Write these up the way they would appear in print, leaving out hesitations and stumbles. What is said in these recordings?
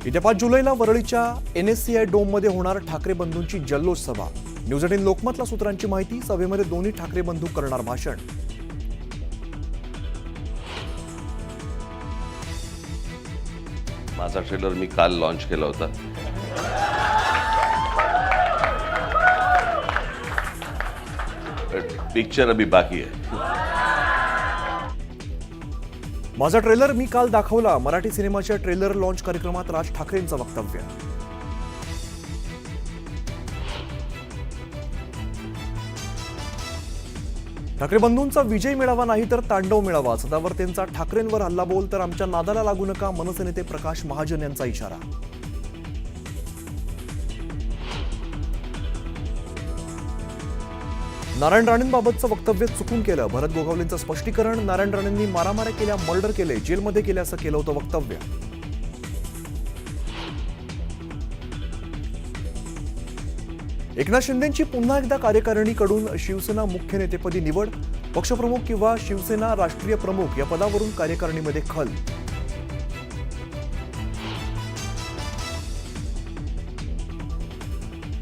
येत्या 5 जुलैला वरळीच्या NSCI डोममध्ये होणार ठाकरे बंधूंची जल्लोष सभा। न्यूज 18 लोकमतला सूत्रांची माहिती। सभेमध्ये दोन्ही ठाकरे बंधू करणार भाषण। माझा ट्रेलर मी काल लॉन्च केला होता। पिक्चर अभी बाकी है। माझा ट्रेलर मी काल दाखवला। मराठी सिनेमाच्या ट्रेलर लॉन्च कार्यक्रमात राज ठाकरेंचं वक्तव्य। ठाकरे बंधूंचा विजय मिळावा नाही तर तांडव मिळावा। सदावर्तेंचा ठाकरेंवर हल्लाबोल तर आमच्या नादाला लागू नका। मनसे नेते प्रकाश महाजन यांचा इशारा। नारायण राणेंबाबतचं वक्तव्य चुकून केलं। भरत गोगावलेंचं स्पष्टीकरण। नारायण राणेंनी मारामाऱ्या केल्या, मर्डर केले, जेलमध्ये केले असं केलं होतं वक्तव्य। एकनाथ शिंदेंची पुन्हा एकदा कार्यकारिणीकडून शिवसेना मुख्य नेतेपदी निवड। पक्षप्रमुख किंवा शिवसेना राष्ट्रीय प्रमुख या पदावरून कार्यकारिणीमध्ये खल।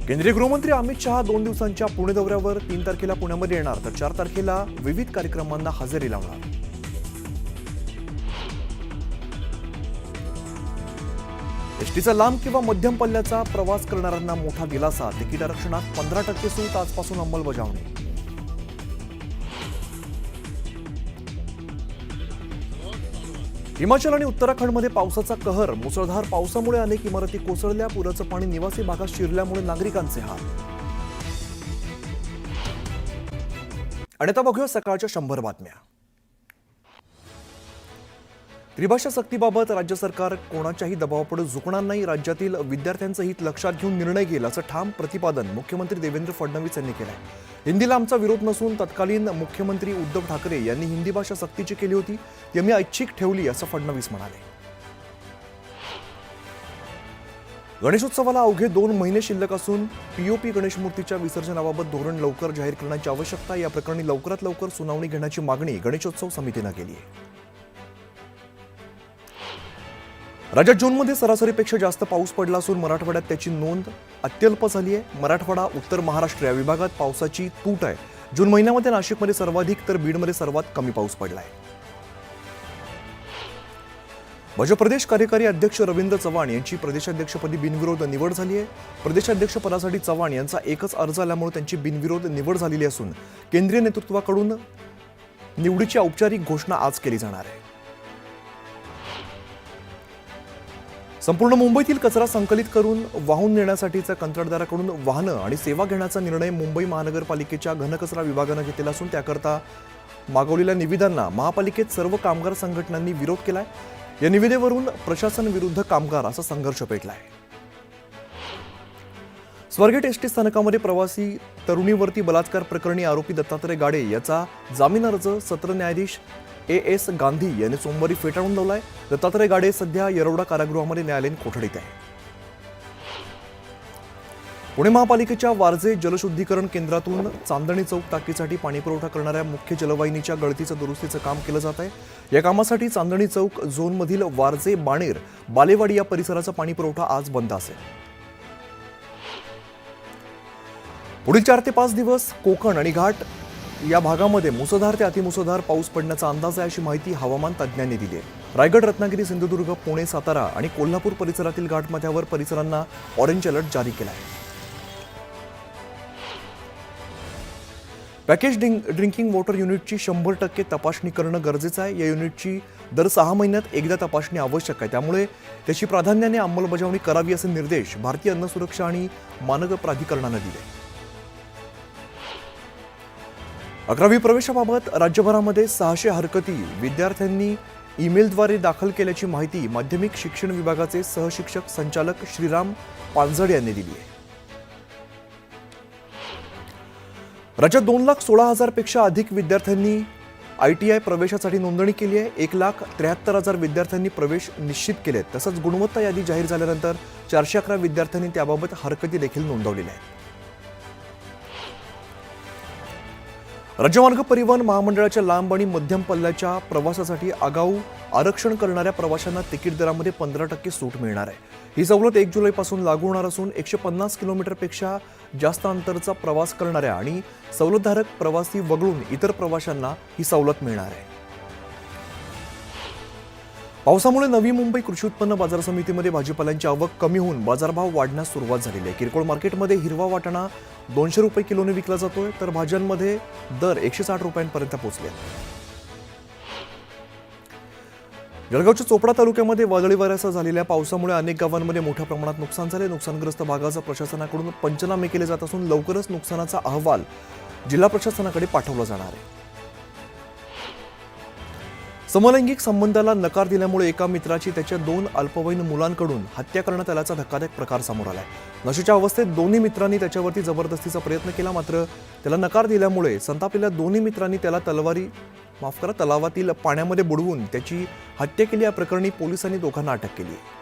केंद्रीय गृहमंत्री अमित शहा 2 दिवसांच्या पुणे दौऱ्यावर 3 तारखेला पुण्यामध्ये येणार तर 4 तारखेला विविध कार्यक्रमांना हजेरी लावणार। एसटीचा लांब किंवा मध्यम पल्ल्याचा प्रवास करणाऱ्यांना मोठा दिलासा। तिकीट आरक्षणात 15% सूट आजपासून अंमलबजावणी। हिमाचल आणि उत्तराखंडमध्ये पावसाचा कहर। मुसळधार पावसामुळे अनेक इमारती कोसळल्या। पुराचं पाणी निवासी भागात शिरल्यामुळे नागरिकांचे हाल। आणि आता बघूया सकाळच्या 100 बातम्या। त्रिभाषा सक्तीबाबत राज्य सरकार कोणाच्याही दबावापुढे झुकणार नाही। राज्यातील विद्यार्थ्यांचं हित लक्षात घेऊन निर्णय घेईल असं ठाम प्रतिपादन मुख्यमंत्री देवेंद्र फडणवीस यांनी केलं आहे। हिंदीला आमचा विरोध नसून तत्कालीन मुख्यमंत्री उद्धव ठाकरे यांनी हिंदी भाषा सक्तीची केली होती, ती आम्ही ऐच्छिक ठेवली असं फडणवीस म्हणाले। गणेशोत्सवाला अवघे 2 महिने शिल्लक असून POP गणेश मूर्तीच्या विसर्जनाबाबत धोरण लवकर जाहीर करण्याची आवश्यकता। या प्रकरणी लवकरात लवकर सुनावणी घेण्याची मागणी गणेशोत्सव समितीनं केली आहे। राज्यात जूनमध्ये सरासरीपेक्षा जास्त पाऊस पडला असून मराठवाड्यात त्याची नोंद अत्यल्प झाली आहे। मराठवाडा, उत्तर महाराष्ट्र या विभागात पावसाची तूट आहे। जून महिन्यामध्ये नाशिकमध्ये सर्वाधिक तर बीडमध्ये सर्वात कमी पाऊस पडला आहे। भाजप प्रदेश कार्यकारी अध्यक्ष रवींद्र चव्हाण यांची प्रदेशाध्यक्षपदी बिनविरोध निवड झाली आहे। प्रदेशाध्यक्षपदासाठी चव्हाण यांचा एकच अर्ज आल्यामुळे त्यांची बिनविरोध निवड झालेली असून केंद्रीय नेतृत्वाकडून निवडीची औपचारिक घोषणा आज केली जाणार आहे। संपूर्ण मुंबईतील कचरा संकलित करून वाहून नेण्यासाठीच्या कंत्राटदाराकडून वाहनं आणि सेवा घेण्याचा निर्णय मुंबई महानगरपालिकेच्या घनकचरा विभागानं घेतलेला असून त्याकरता मागवलेल्या निविदांना महापालिकेत सर्व कामगार संघटनांनी विरोध केलाय। या निविदेवरून प्रशासन विरुद्ध कामगार असा संघर्ष पेटलाय। स्वारगेट एसटी स्थानकामध्ये प्रवासी तरुणीवरती बलात्कार प्रकरणी आरोपी दत्तात्रय गाडे याचा जामीन अर्ज सत्र न्यायाधीश AS गांधी यांनी सोमवारी फेटाळून लावलाय। दत्तात्रय गाडे सध्या येरवडा कारागृहामध्ये न्यायालयीन कोठडीत आहे। पुणे महापालिकेच्या वारजे जलशुद्धीकरण केंद्रातून चांदणी चौक टाकीसाठी पाणीपुरवठा करणाऱ्या मुख्य जलवाहिनीच्या गळतीचं दुरुस्तीचं काम केलं जात आहे। या कामासाठी चांदणी चौक झोनमधील वारजे, बाणेर, बालेवाडी या परिसराचा पाणीपुरवठा आज बंद असेल। पुढील 4 ते 5 दिवस कोकण आणि घाट या भागामध्ये मुसळधार ते अतिमुसळधार पाऊस पडण्याचा अंदाज आहे अशी माहिती हवामान तज्ज्ञांनी दिली आहे। रायगड, रत्नागिरी, सिंधुदुर्ग, पुणे, सातारा आणि कोल्हापूर परिसरातील घाटमाथ्यावर परिसरांना ऑरेंज अलर्ट जारी केला आहे। पॅकेज ड्रिंकिंग वॉटर युनिटची 100% तपासणी करणं गरजेचं आहे। या युनिटची दर 6 महिन्यात एकदा तपासणी आवश्यक आहे, त्यामुळे त्याची प्राधान्याने अंमलबजावणी करावी असे निर्देश भारतीय अन्न सुरक्षा आणि मानक प्राधिकरणानं दिले। 11वी प्रवेशाबाबत राज्यभरामध्ये 600 हरकती विद्यार्थ्यांनी ईमेलद्वारे दाखल केल्याची माहिती माध्यमिक शिक्षण विभागाचे सहशिक्षक संचालक श्रीराम पानझड यांनी दिली आहे। राज्यात 2,16,000 पेक्षा अधिक विद्यार्थ्यांनी ITI प्रवेशासाठी नोंदणी केली आहे। 1,73,000 विद्यार्थ्यांनी प्रवेश निश्चित केलेत। तसंच गुणवत्ता यादी जाहीर झाल्यानंतर 411 विद्यार्थ्यांनी त्याबाबत हरकती देखील नोंदवलेल्या आहेत। राज्य मार्ग परिवहन महामंडळाच्या लांब आणि मध्यम पल्ल्याच्या प्रवासासाठी आगाऊ आरक्षण करणाऱ्या प्रवाशांना तिकीट दरामध्ये 15% सूट मिळणार आहे. ही सवलत 1 जुलैपासून लागू होणार असून 150 किलोमीटरपेक्षा जास्त अंतरचा प्रवास करणाऱ्या आणि सवलतधारक प्रवासी वगळून इतर प्रवाशांना ही सवलत मिळणार आहे. पावसामुळे नवी मुंबई कृषी उत्पन्न बाजार समितीमध्ये भाजीपाल्यांची आवक कमी होऊन बाजारभाव वाढण्यास सुरुवात झालेली आहे. किरकोळ मार्केटमध्ये हिरवा वाटाणा 200 रुपये किलोने विकला जातोय, तर भाज्यांमध्ये दर 160 रुपयांपर्यंत पोहोचले. जळगावच्या चोपडा तालुक्यामध्ये वादळी वाऱ्यासह झालेल्या पावसामुळे अनेक गावांमध्ये मोठ्या प्रमाणात नुकसान झाले. नुकसानग्रस्त भागाचा प्रशासनाकडून पंचनामे केले जात असून लवकरच नुकसानाचा अहवाल जिल्हा प्रशासनाकडे पाठवला जाणार आहे. समलैंगिक संबंधाला नकार दिल्यामुळे एका मित्राची त्याच्या 2 अल्पवयीन मुलांकडून हत्या करण्यात आल्याचा धक्कादायक प्रकार समोर आलाय. नशेच्या अवस्थेत दोन्ही मित्रांनी त्याच्यावरती जबरदस्तीचा प्रयत्न केला, मात्र त्याला नकार दिल्यामुळे संतापलेल्या दोन्ही मित्रांनी त्याला तलावातील पाण्यामध्ये बुडवून त्याची हत्या केली. या प्रकरणी पोलिसांनी दोघांना अटक केली आहे.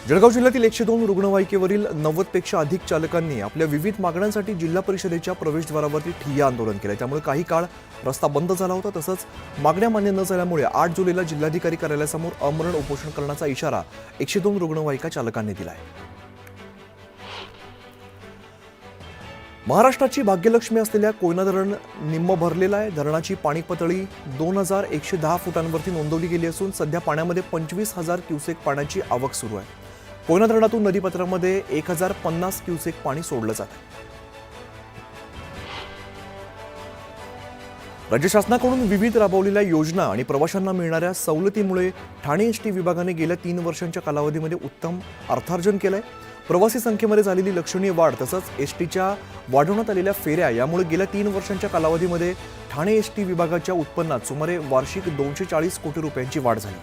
जळगाव जिल्ह्यातील 102 रुग्णवाहिकेवरील 90पेक्षा अधिक चालकांनी आपल्या विविध मागण्यांसाठी जिल्हा परिषदेच्या प्रवेशद्वारावरती ठिय्या आंदोलन केलं. त्यामुळे काही काळ रस्ता बंद झाला होता. तसंच मागण्या मान्य न झाल्यामुळे 8 जुलैला जिल्हाधिकारी कार्यालयासमोर आमरण उपोषण करण्याचा इशारा 102 रुग्णवाहिका चालकांनी दिला आहे. महाराष्ट्राची भाग्यलक्ष्मी असलेल्या कोयना धरण निम्म भरलेलं आहे. धरणाची पाणी पातळी 2110 फुटांवरती नोंदवली गेली असून सध्या पाण्यामध्ये 25,000 क्युसेक पाण्याची आवक सुरू आहे. कोयना धरणातून नदीपात्रामध्ये 1050 क्युसेक पाणी सोडलं जातं. राज्य शासनाकडून विविध राबवलेल्या योजना आणि प्रवाशांना मिळणाऱ्या सवलतीमुळे ठाणे एसटी विभागाने गेल्या 3 वर्षांच्या कालावधीमध्ये उत्तम अर्थार्जन केलंय. प्रवासी संख्येमध्ये झालेली लक्षणीय वाढ तसंच एसटीच्या वाढवण्यात आलेल्या फेऱ्या यामुळे गेल्या 3 वर्षांच्या कालावधीमध्ये ठाणे एसटी विभागाच्या उत्पन्नात सुमारे वार्षिक 240 कोटी रुपयांची वाढ झाली.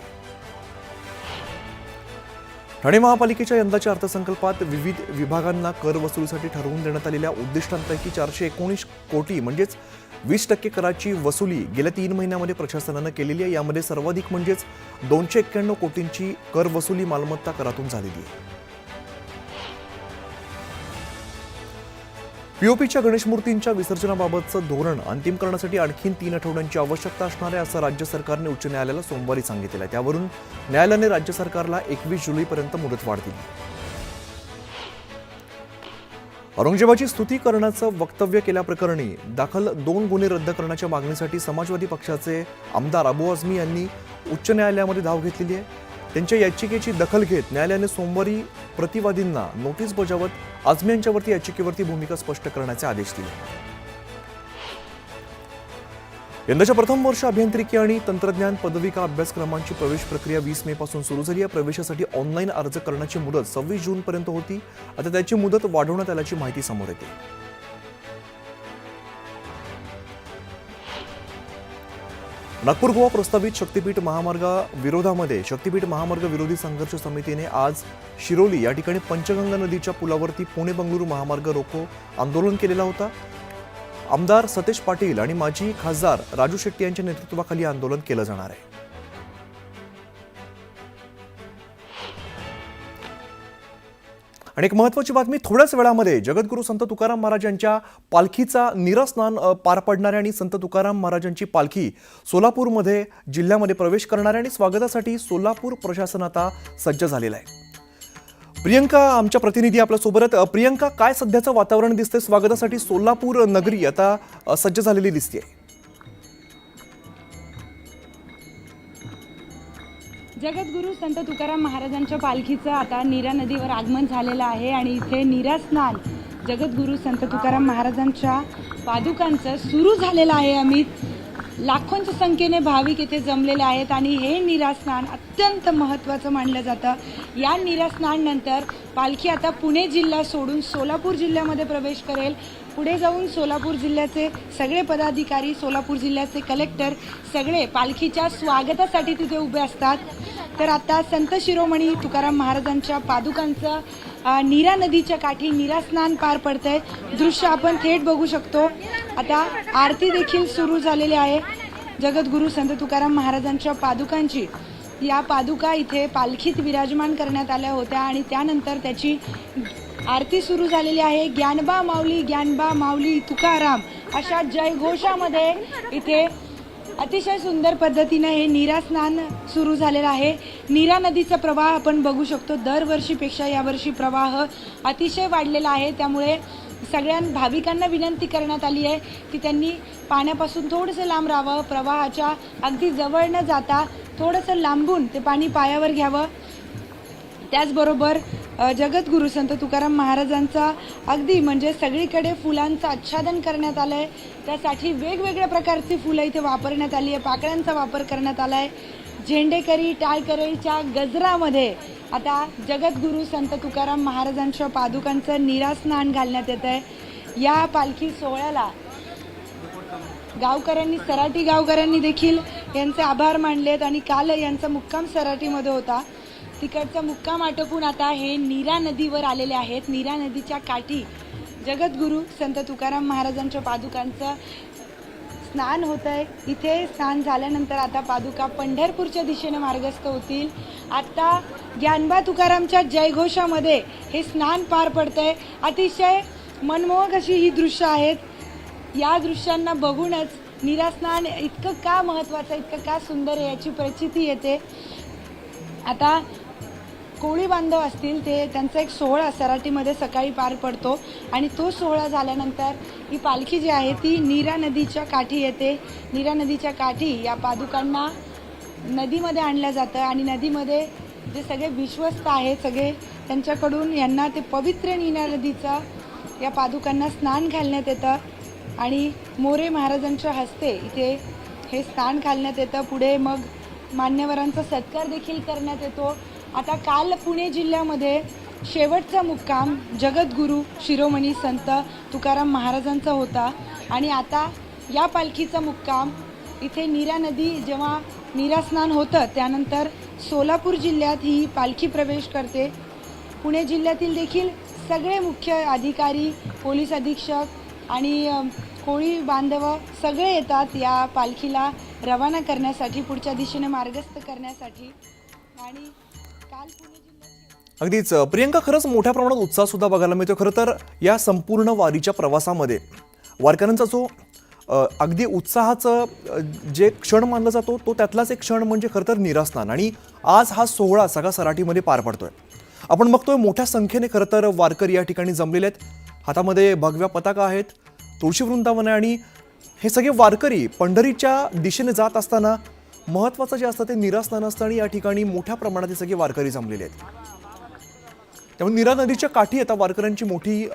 ठाणे महापालिकेच्या यंदाच्या अर्थसंकल्पात विविध विभागांना कर वसुलीसाठी ठरवून देण्यात आलेल्या उद्दिष्टांपैकी 419 कोटी म्हणजेच 20% कराची वसुली गेल्या 3 महिन्यामध्ये प्रशासनानं केलेली आहे. यामध्ये सर्वाधिक म्हणजेच 291 कोटींची कर वसुली मालमत्ता करातून झालेली आहे. पीओपीच्या गणेश मूर्तींच्या विसर्जनाबाबतचं धोरण अंतिम करण्यासाठी आणखी 3 आठवड्यांची आवश्यकता असणार आहे असं राज्य सरकारने उच्च न्यायालयाला सोमवारी सांगितलं आहे. त्यावरून न्यायालयाने राज्य सरकारला 21 जुलैपर्यंत मुदतवाढ दिली. औरंगजेबाची स्तुती करण्याचं वक्तव्य केल्याप्रकरणी दाखल 2 गुन्हे रद्द करण्याच्या मागणीसाठी समाजवादी पक्षाचे आमदार अबू आझमी यांनी उच्च न्यायालयामध्ये धाव घेतलेली आहे. त्यांच्या याचिकेची दखल घेत न्यायालयाने सोमवारी प्रतिवादींना नोटीस बजावत आझमी यांच्यावरती याचिकेवरती भूमिका स्पष्ट करण्याचे आदेश दिले. यंदाच्या प्रथम वर्ष अभियांत्रिकी आणि तंत्रज्ञान पदविका अभ्यासक्रमांची प्रवेश प्रक्रिया 20 मे पासून सुरू झाली. या प्रवेशासाठी ऑनलाईन अर्ज करण्याची मुदत 26 जून पर्यंत होती. आता त्याची मुदत वाढवण्यात आल्याची माहिती समोर येते. नागपूर गोवा प्रस्तावित शक्तीपीठ महामार्गाविरोधामध्ये शक्तीपीठ महामार्ग विरोधी संघर्ष समितीने आज शिरोली या ठिकाणी पंचगंगा नदीच्या पुलावरती पुणे बंगळुरू महामार्ग रोको आंदोलन केलेला होता. आमदार सतेज पाटील आणि माजी खासदार राजू शेट्टी यांच्या नेतृत्वाखाली आंदोलन केलं जाणार आहे. आणि एक महत्त्वाची बातमी थोड्याच वेळामध्ये जगद्गुरू संत तुकाराम महाराज यांच्या पालखीचा नीरास्नान पार पडणार आहे आणि संत तुकाराम महाराजांची पालखी सोलापूरमध्ये जिल्ह्यामध्ये प्रवेश करणार आहे आणि स्वागतासाठी सोलापूर प्रशासन आता सज्ज झालेलं आहे. प्रियंका आमच्या प्रतिनिधी आपल्या सोबत आहेत. प्रियंका, काय सध्याचं वातावरण दिसतंय? स्वागतासाठी सोलापूर नगरी आता सज्ज झालेली दिसते. जगद्गुरू संत तुकाराम महाराजांच्या पालखीचं आता नीरा नदीवर आगमन झालेलं आहे आणि इथे नीरा स्नान जगद्गुरू संत तुकाराम महाराजांच्या पादुकांचं सुरू झालेलं आहे. अमित, लाखोंच्या संख्येने भाविक इथे जमलेले आहेत आणि हे नीरा स्नान अत्यंत महत्त्वाचं मानलं जातं. या नीरा स्नान नंतर पालखी आता पुणे जिल्हा सोडून सोलापूर जिल्ह्यामध्ये प्रवेश करेल. पुढे जाऊन सोलापूर जिल्ह्याचे सगळे पदाधिकारी, सोलापूर जिल्ह्याचे कलेक्टर सगळे पालखीच्या स्वागतासाठी तिथे उभे असतात. तर आता संत शिरोमणी तुकाराम महाराजांच्या पादुकांचं नीरा नदीच्या काठी नीरा स्नान पार पडतंय. दृश्य आपण थेट बघू शकतो. आता आरती देखील सुरू झालेली आहे जगद्गुरू संत तुकाराम महाराजांच्या पादुकांची. या पादुका इथे पालखीत विराजमान करण्यात आल्या होत्या आणि त्यानंतर त्याची आरती सुरू झालेली आहे. ज्ञानबा माऊली तुकाराम अशा जयघोषामध्ये इथे अतिशय सुंदर पद्धतीनं हे नीरा स्नान सुरू झालेलं आहे. नीरा नदीचा प्रवाह आपण बघू शकतो. दरवर्षीपेक्षा यावर्षी प्रवाह अतिशय वाढलेला आहे. त्यामुळे सगळ्या भाविकांना विनंती करण्यात आली आहे की त्यांनी पाण्यापासून थोडंसं लांब राहावं. प्रवाहाच्या अगदी जवळ न जाता थोडंसं लांबून ते पाणी पायावर घ्यावं. त्याचबरोबर जगद्गुरू संत तुकाराम महाराजांचा अगदी म्हणजे सगळीकडे फुलांचं आच्छादन करण्यात आलं आहे. त्यासाठी वेगवेगळ्या प्रकारची फुलं इथे वापरण्यात आली आहे. पाकळ्यांचा वापर करण्यात आला आहे. झेंडेकरी टाळकरीच्या गजरामध्ये आता जगद्गुरू संत तुकाराम महाराजांच्या पादुकांचं नीरा स्नान घालण्यात येत आहे. या पालखी सोहळ्याला गावकऱ्यांनी सराटी गावकऱ्यांनी देखील यांचे आभार मानलेत आणि काल यांचा मुक्काम सराटीमध्ये होता. तिकडचा मुक्काम आटोपून आता हे नीरा नदीवर आलेले आहेत. नीरा नदीच्या काठी जगद्गुरू संत तुकाराम महाराजांच्या पादुकांचं स्नान होत आहे. इथे स्नान झाल्यानंतर आता पादुका पंढरपूरच्या दिशेने मार्गस्थ होतील. आता ज्ञानबा तुकारामच्या जयघोषामध्ये हे स्नान पार पडतंय. अतिशय मनमोहक अशी ही दृश्य आहेत. या दृश्यांना बघूनच नीरा स्नान इतकं का महत्त्वाचं, इतकं का सुंदर आहे याची प्रचिती येते. आता कोळी बांधव असतील ते त्यांचा एक सोहळा सराटीमध्ये सकाळी पार पडतो आणि तो सोहळा झाल्यानंतर ही पालखी जी आहे ती नीरा नदीच्या काठी येते. नीरा नदीच्या काठी या पादुकांना नदीमध्ये आणलं जातं आणि नदीमध्ये जे सगळे विश्वस्त आहेत सगळे त्यांच्याकडून यांना ते पवित्र नीरा नदीचं या पादुकांना स्नान घालण्यात येतं आणि मोरे महाराजांच्या हस्ते इथे हे स्नान घालण्यात येतं. पुढे मग मान्यवरांचा सत्कार देखील करण्यात येतो. आता काल पुणे जिल्ह्यामध्ये शेवटचा मुक्काम जगद्गुरू शिरोमणी संत तुकाराम महाराजांचा होता आणि आता या पालखीचा मुक्काम इथे नीरा नदी जेव्हा नीरा स्नान होतं त्यानंतर सोलापूर जिल्ह्यात ही पालखी प्रवेश करते. पुणे जिल्ह्यातील देखील सगळे मुख्य अधिकारी, पोलीस अधीक्षक आणि कोळी बांधव सगळे येतात या पालखीला रवाना करण्यासाठी, पुढच्या दिशेने मार्गस्थ करण्यासाठी. आणि काल पुणे जिल्ह्यात अगदीच प्रियंका, खरंच मोठ्या प्रमाणात उत्साह सुद्धा बघायला मिळतो. खरं तर या संपूर्ण वारीच्या प्रवासामध्ये वारकऱ्यांचा जो अगदी उत्साहाचं जे क्षण मानला जातो तो त्यातलाच एक क्षण म्हणजे खरं तर नीरा स्नान. आणि आज हा सोहळा सगळा सराटीमध्ये पार पडतोय. आपण बघतोय मोठ्या संख्येने खरं तर वारकरी या ठिकाणी जमलेले आहेत. हातामध्ये भगव्या पताका आहेत, तुळशी वृंदावन आहे आणि हे सगळे वारकरी पंढरीच्या दिशेने जात असताना महत्त्वाचं जे असतं ते नीरा स्नान असतं आणि या ठिकाणी मोठ्या प्रमाणात हे सगळे वारकरी जमलेले आहेत. त्यामुळे नीरा नदीच्या काठी आता वारकऱ्यांची मोठी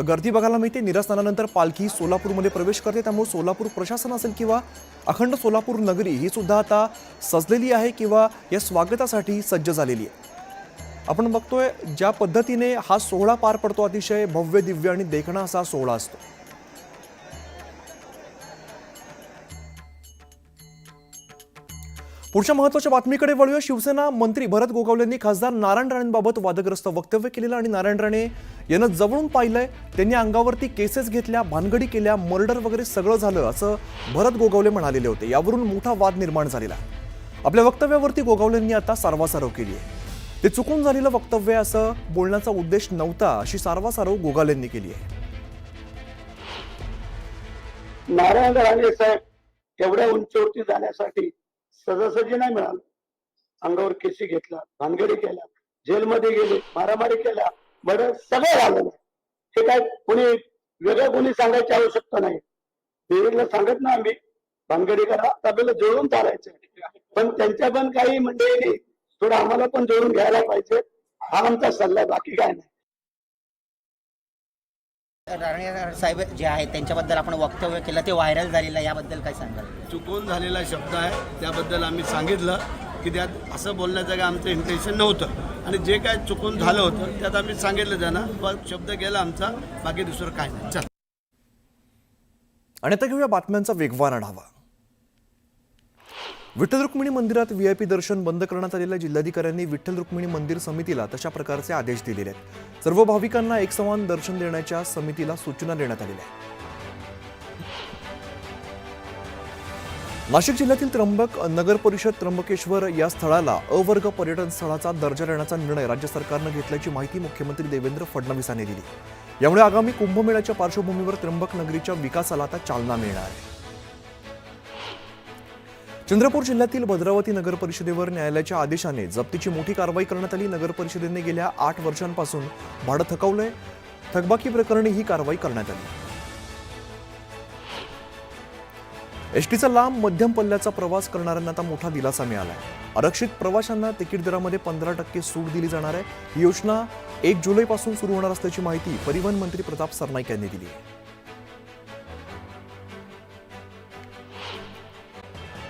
गर्दी बघायला मिळते. नीरा स्नानानंतर पालखी सोलापूरमध्ये प्रवेश करते. त्यामुळे सोलापूर प्रशासन असेल किंवा अखंड सोलापूर नगरी ही सुद्धा आता सजलेली आहे किंवा या स्वागतासाठी सज्ज झालेली आहे. आपण बघतोय ज्या पद्धतीने हा सोहळा पार पडतो, अतिशय भव्य दिव्य आणि देखणा असा सोहळा असतो. पुढच्या महत्त्वाच्या बातमीकडे वळूया. शिवसेना मंत्री भरत गोगावलेंनी खासदार नारायण राणेंबाबत वादग्रस्त वक्तव्य केलेलं आणि नारायण राणे यांना जवळून पाहिलंय. त्यांनी अंगावरती केसेस घेतल्या, भानगडी केल्या, मर्डर वगैरे सगळं झालं असं भरत गोगावले म्हणालेले होते. यावरून मोठा वाद निर्माण झालेला. आपल्या वक्तव्यावरती गोगावलेंनी आता सारवासारव केली आहे. ते चुकून झालेलं वक्तव्य असं बोलण्याचा उद्देश नव्हता अशी सारवासारव गोगावलेंनी केली आहे. नारायण राणे साहेब एवढ्या उंचीवरती जाण्यासाठी सहजासहजी नाही मिळालं. अंगावर केसी घेतला, भानगडी केल्या, जेलमध्ये गेले, मारामारी केल्या, बरं सगळं झालं. हे काय कोणी वेगळं कोणी सांगायची आवश्यकता नाही. देवीला सांगत ना आम्ही भानगडी करा, आपल्याला जोडून चालायचं. पण त्यांच्या पण काही मंडळींनी थोडं आम्हाला पण जोडून घ्यायला पाहिजे, हा आमचा सल्ला आहे, बाकी काय नाही. राणे साहेब जे आहेत त्यांच्याबद्दल आपण वक्तव्य केलं, ते व्हायरल झालेलं, याबद्दल काय सांगाल? चुकून झालेला शब्द आहे, त्याबद्दल आम्ही सांगितलं की त्यात असं बोलण्याचं काय आमचं इंटेन्शन नव्हतं आणि जे काय चुकून झालं होतं त्यात आम्ही सांगितलं त्यांना. शब्द गेला आमचा, बाकी दुसरं काय नाही. चल. आणि आता घेऊया बातम्यांचा वेगवान आढावा. विठ्ठल रुक्मिणी मंदिरात व्हीआयपी दर्शन बंद करण्यात आलेल्या जिल्हाधिकाऱ्यांनी विठ्ठल रुक्मिणी मंदिर समितीला तशा प्रकारचे आदेश दिलेले आहेत. सर्व भाविकांना एकसमान दर्शन देण्याच्या समितीला सूचना देण्यात आलेल्या आहेत. नाशिक जिल्ह्यातील त्र्यंबक नगर परिषद त्र्यंबकेश्वर या स्थळाला अवर्ग पर्यटन स्थळाचा दर्जा देण्याचा निर्णय राज्य सरकारनं घेतल्याची माहिती मुख्यमंत्री देवेंद्र फडणवीसांनी दिली. यामुळे आगामी कुंभमेळ्याच्या पार्श्वभूमीवर त्र्यंबक नगरीच्या विकासाला आता चालना मिळणार आहे. चंद्रपूर जिल्ह्यातील भद्रावती नगर परिषदेवर न्यायालयाच्या आदेशाने जप्तीची मोठी कारवाई करण्यात आली. नगर परिषदेने गेल्या 8 वर्षांपासून भाडं थकवलंय. थकबाकी प्रकरणी ही कारवाई करण्यात आली. एसटीचा लांब मध्यम पल्ल्याचा प्रवास करणाऱ्यांना आता मोठा दिलासा मिळाला. आरक्षित प्रवाशांना तिकीट दरामध्ये 15% सूट दिली जाणार आहे. ही योजना 1 जुलैपासून सुरू होणार असल्याची माहिती परिवहन मंत्री प्रताप सरनाईक यांनी दिली आहे.